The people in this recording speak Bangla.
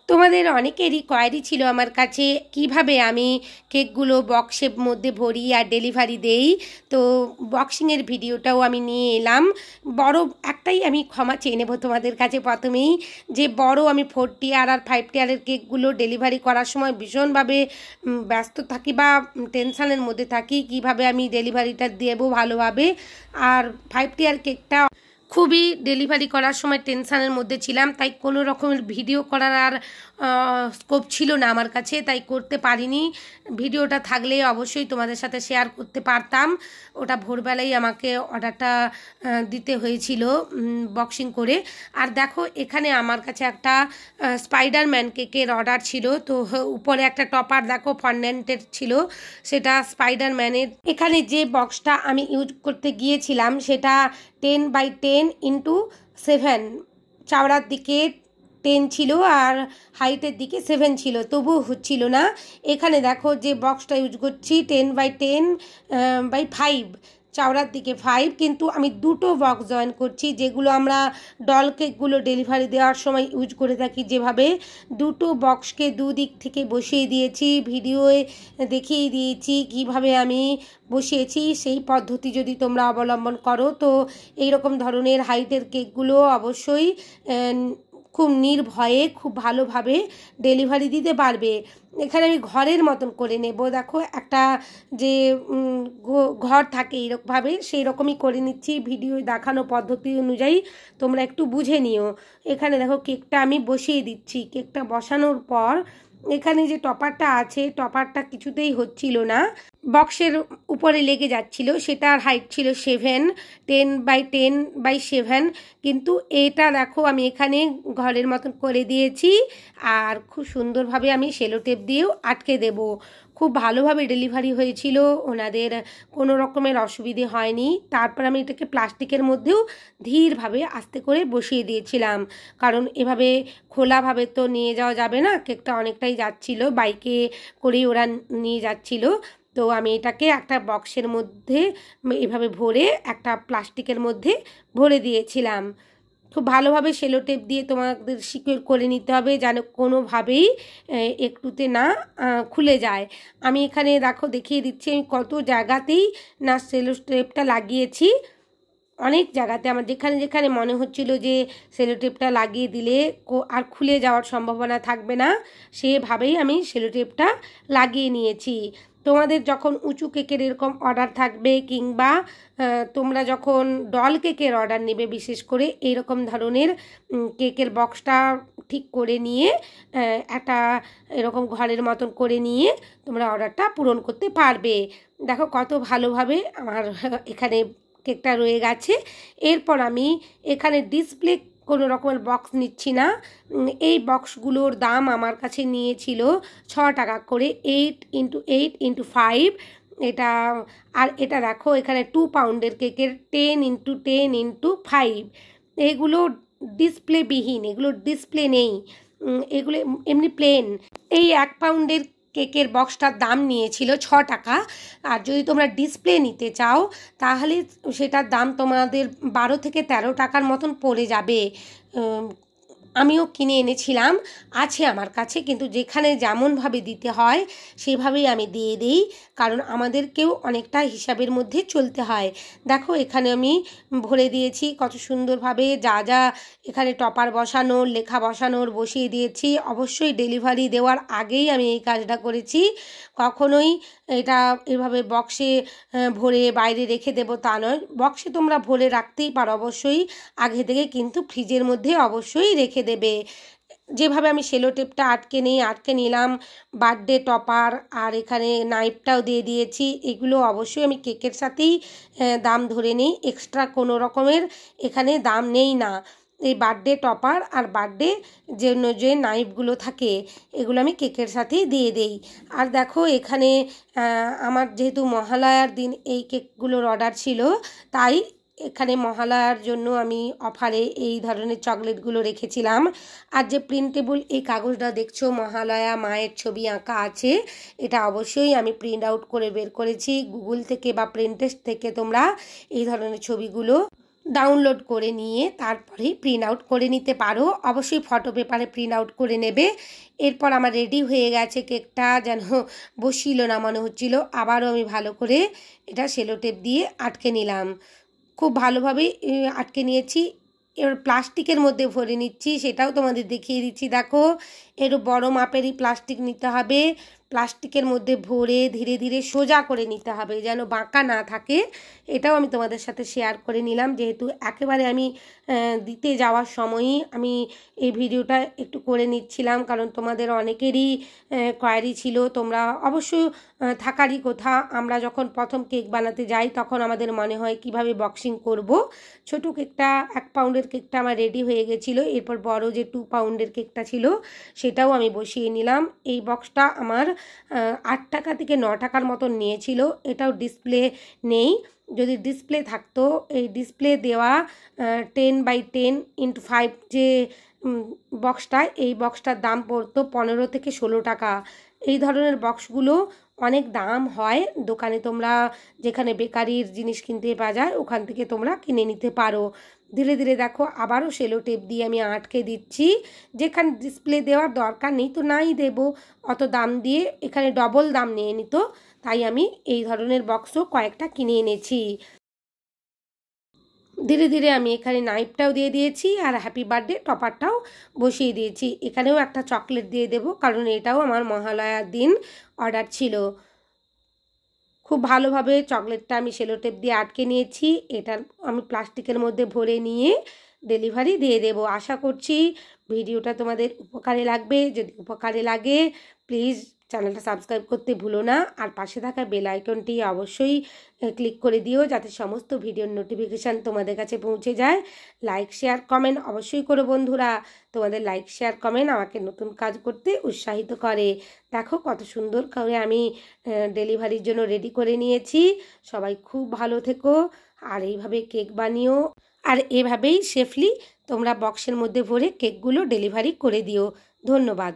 তোমাদের অনেকেরই কোয়ারি ছিল আমার কাছে কিভাবে আমি কেকগুলো বক্সের মধ্যে ভরি আর ডেলিভারি দেই। তো বক্সিংয়ের ভিডিওটাও আমি নিয়ে এলাম। বড় একটাই আমি ক্ষমা চেয়ে নেব তোমাদের কাছে প্রথমেই, যে বড় আমি 4 টিয়ার আর 5 টিয়ারের কেকগুলো ডেলিভারি করার সময় ভীষণভাবে ব্যস্ত থাকি বা টেনশানের মধ্যে থাকি কিভাবে আমি ডেলিভারিটা দেবো ভালোভাবে। আর 5 টিয়ার কেকটা খুবই ডেলিভারি করার সময় টেনশানের মধ্যে ছিলাম, তাই কোনো রকমের ভিডিও করার আর স্কোপ ছিল না আমার কাছে, তাই করতে পারিনি। ভিডিওটা থাকলে অবশ্যই তোমাদের সাথে শেয়ার করতে পারতাম। ওটা ভোরবেলাই আমাকে অর্ডারটা দিতে হয়েছিল বক্সিং করে। আর দেখো এখানে আমার কাছে একটা স্পাইডারম্যান কেকের অর্ডার ছিল, তো উপরে একটা টপার দেখো ফন্ডেন্টের ছিল, সেটা স্পাইডারম্যানের। এখানে যে বক্সটা আমি ইউজ করতে গিয়েছিলাম সেটা 10x10x7, চওড়ার দিকে 10 ছিল আর হাইটের দিকে 7 ছিল, তবুও হচ্ছিল না। এখানে দেখো যে বক্সটা ইউজ করছি 10x10x5, চওড়ার দিকে 5, কিন্তু আমি দুটো বক্স জয়েন করছি, যেগুলো আমরা ডল কেকগুলো ডেলিভারি দেওয়ার সময় ইউজ করে থাকি যেভাবে। দুটো বক্সকে দুদিক থেকে বসিয়ে দিয়েছি, ভিডিওয়ে দেখিয়ে দিয়েছি কিভাবে আমি বসিয়েছি। সেই পদ্ধতি যদি তোমরা অবলম্বন করো তো এই রকম ধরনের হাইটের কেকগুলো অবশ্যই খুব নির্ভয়ে খুব ভালোভাবে ডেলিভারি দিতে পারবে। এখানে আমি ঘরের মতন করে নেব, দেখো একটা যে ঘর থাকে এইরকমভাবে, সেই রকমই করে নিচ্ছি। ভিডিও দেখানো পদ্ধতি অনুযায়ী তোমরা একটু বুঝে নিও। এখানে দেখো কেকটা আমি বসিয়ে দিচ্ছি। কেকটা বসানোর পর এখানে যে টপারটা আছে, টপারটা কিছুতেই হচ্ছিল না, বক্সের উপরে লেগে যাচ্ছিল। সেটার হাইট ছিল 7, 10x10x7, কিন্তু এটা দেখো আমি এখানে ঘরের মতন করে দিয়েছি আর খুব সুন্দরভাবে আমি সেলো টেপ দিয়েও আটকে দেব। খুব ভালোভাবে ডেলিভারি হয়েছিল, ওনাদের কোনো রকমের অসুবিধে হয়নি। তারপর আমি এটাকে প্লাস্টিকের মধ্যেও ধীরভাবে আস্তে করে বসিয়ে দিয়েছিলাম, কারণ এভাবে খোলাভাবে তো নিয়ে যাওয়া যাবে না। কেকটা অনেকটাই যাচ্ছিল, বাইকে করেই ওরা নিয়ে যাচ্ছিল। তো আমি এটাকে একটা বক্সের মধ্যে এভাবে ভরে একটা প্লাস্টিকের মধ্যে ভরে দিয়েছিলাম। খুব ভালোভাবে সেলো টেপ দিয়ে তোমাদের সিকিউর করে নিতে হবে যেন কোনোভাবেই একটুতে না খুলে যায়। আমি এখানে দেখো দেখিয়ে দিচ্ছি আমি কত জায়গাতেই না সেলো টেপটা লাগিয়েছি। অনেক জায়গাতে আমার যেখানে যেখানে মনে হচ্ছিল যে সেলো টেপটা লাগিয়ে দিলে আর খুলে যাওয়ার সম্ভাবনা থাকবে না, সেভাবেই আমি সেলো টেপটা লাগিয়ে নিয়েছি। তোমাদের যখন উঁচু কেকের এরকম অর্ডার থাকবে কিংবা তোমরা যখন ডল কেকের অর্ডার নেবে, বিশেষ করে এইরকম ধরনের কেকের বক্সটা ঠিক করে নিয়ে একটা এরকম ঘরের মতন করে নিয়ে তোমরা অর্ডারটা পূরণ করতে পারবে। দেখো কত ভালোভাবে আমার এখানে কেকটা রয়ে গেছে। এরপর আমি এখানে ডিসপ্লে কোনো রকমের বক্স নিচ্ছি না। এই বক্সগুলোর দাম আমার কাছে নিয়েছিল 6 টাকা করে, 8x8x5 এটা। আর এটা দেখো এখানে 2 পাউন্ডের কেকের 10x10x5, এগুলো ডিসপ্লেবিহীন, এগুলো ডিসপ্লে নেই, এগুলো এমনি প্লেন। এই 1 পাউন্ডের কেকের বক্সটার দাম নিয়েছিল 6 টাকা। আর যদি তোমরা ডিসপ্লে নিতে চাও তাহলে সেটার দাম তোমাদের 12 থেকে 13 টাকার মতন পড়ে যাবে। আমিও কিনে এনেছিলাম, আছে আমার কাছে, কিন্তু যেখানে যেমনভাবে দিতে হয় সেভাবেই আমি দিয়ে দিই, কারণ আমাদেরকেও অনেকটা হিসাবের মধ্যে চলতে হয়। দেখো এখানে আমি ভরে দিয়েছি কত সুন্দরভাবে, যা যা এখানে টপার বসানোর লেখা বসানোর বসিয়ে দিয়েছি। অবশ্যই ডেলিভারি দেওয়ার আগেই আমি এই কাজটা করেছি, কখনোই এটা এভাবে বক্সে ভরে বাইরে রেখে দেবো তা নয়। বক্সে তোমরা ভরে রাখতেই পারো অবশ্যই আগে থেকে, কিন্তু ফ্রিজের মধ্যে অবশ্যই রেখে দেবে। যেভাবে আমি সেলো টেপটা আটকে নিলাম, বার্থডে টপার আর এখানে নাইফটাও দিয়ে দিয়েছি। এগুলো অবশ্যই আমি কেকের সাথেই দাম ধরে নিই, এক্সট্রা কোনো রকমের এখানে দাম নেই না। এই বার্থডে টপার আর বার্থডে জন্য যে নাইফগুলো থাকে এগুলো আমি কেকের সাথেই দিয়ে দেই। আর দেখো এখানে আমার যেহেতু মহালয়ার দিন এই কেকগুলোর অর্ডার ছিল, তাই এখানে মহালয়ার জন্য আমি অফারে এই ধরনের চকলেটগুলো রেখেছিলাম। আর যে প্রিন্টেবল এই কাগজটা দেখছো, মহালয়া মায়ের ছবি আঁকা আছে, এটা অবশ্যই আমি প্রিন্ট আউট করে বের করেছি গুগল থেকে বা প্রিন্টেস্ট থেকে। তোমরা এই ধরনের ছবিগুলো ডাউনলোড করে নিয়ে তারপরেই প্রিন্ট আউট করে নিতে পারো। অবশ্যই ফটো পেপারে প্রিন্ট আউট করে নেবে। এরপর আমার রেডি হয়ে গেছে কেকটা, যেন বসিল না মনে হচ্ছিল। আবারও আমি ভালো করে এটা সেলো টেপ দিয়ে আটকে নিলাম, খুব ভালোভাবে আটকে নিয়েছি। এবার প্লাস্টিকের মধ্যে ভরে নিচ্ছি, সেটাও তোমাদের দেখিয়ে দিচ্ছি। দেখো, একটু বড় মাপেরই প্লাস্টিক নিতে হবে। প্লাস্টিকের মধ্যে ভরে ধীরে ধীরে সোজা করে নিতে হবে, যেন বাঁকা না থাকে। এটাও আমি তোমাদের সাথে শেয়ার করে নিলাম, যেহেতু একেবারে আমি দিতে যাওয়ার সময়ই আমি এই ভিডিওটা একটু করে নিচ্ছিলাম, কারণ তোমাদের অনেকেরই কোয়ারি ছিল। তোমরা অবশ্যই থাকারই কথা। আমরা যখন প্রথম কেক বানাতে যাই তখন আমাদের মনে হয় কিভাবে বক্সিং করব। ছোট কেকটা 1 পাউন্ডের কেকটা আমার রেডি হয়ে গেছিলো। এরপর বড় যে 2 পাউন্ডের কেকটা ছিল সেটাও আমি বসিয়ে নিলাম। এই বক্সটা আমার 8 টাকা থেকে 9 টাকার মতন নিয়েছিল। এটাও ডিসপ্লে নেই, যদি ডিসপ্লে থাকতো, এই ডিসপ্লে দেওয়া 10x10x5 যে বক্সটা, এই বক্সটার দাম পড়তো 15 থেকে 16 টাকা। এই ধরনের বক্সগুলো অনেক দাম হয় দোকানে, তোমরা যেখানে বেকারির জিনিস কিনতে পাওয়া যায় ওখান থেকে তোমরা কিনে নিতে পারো। ধীরে ধীরে দেখো আবারও সেলো টেপ দিয়ে আমি আটকে দিচ্ছি। যেখানে ডিসপ্লে দেওয়ার দরকার নেই তো নাই দেব, অত দাম দিয়ে এখানে ডবল দাম নিয়ে নিত, তাই আমি এই ধরনের বক্সও কয়েকটা কিনে এনেছি। ধীরে ধীরে আমি এখানে নাইফটাও দিয়ে দিয়েছি আর হ্যাপি বার্থডে টপারটাও বসিয়ে দিয়েছি। এখানেও একটা চকলেট দিয়ে দেব, কারণ এটাও আমার মহালয়ার দিন অর্ডার ছিল। খুব ভালোভাবে চকলেটটা আমি সেলো টেপ দিয়ে আটকে নিয়েছি। এটার আমি প্লাস্টিকের মধ্যে ভরে নিয়ে ডেলিভারি দিয়ে দেব। আশা করছি ভিডিওটা তোমাদের উপকারে লাগবে। যদি উপকারে লাগে প্লিজ চ্যানেলটা সাবস্ক্রাইব করতে ভুলো না, আর পাশে থাকা বেল আইকনটি অবশ্যই ক্লিক করে দিও, যাতে সমস্ত ভিডিওর নোটিফিকেশান তোমাদের কাছে পৌঁছে যায়। লাইক শেয়ার কমেন্ট অবশ্যই করো বন্ধুরা। তোমাদের লাইক শেয়ার কমেন্ট আমাকে নতুন কাজ করতে উৎসাহিত করে। দেখো কত সুন্দর করে আমি ডেলিভারির জন্য রেডি করে নিয়েছি। সবাই খুব ভালো থেকো, আর এইভাবে কেক বানিও, আর এভাবেই সেফলি তোমরা বক্সের মধ্যে ভরে কেকগুলো ডেলিভারি করে দিও। ধন্যবাদ।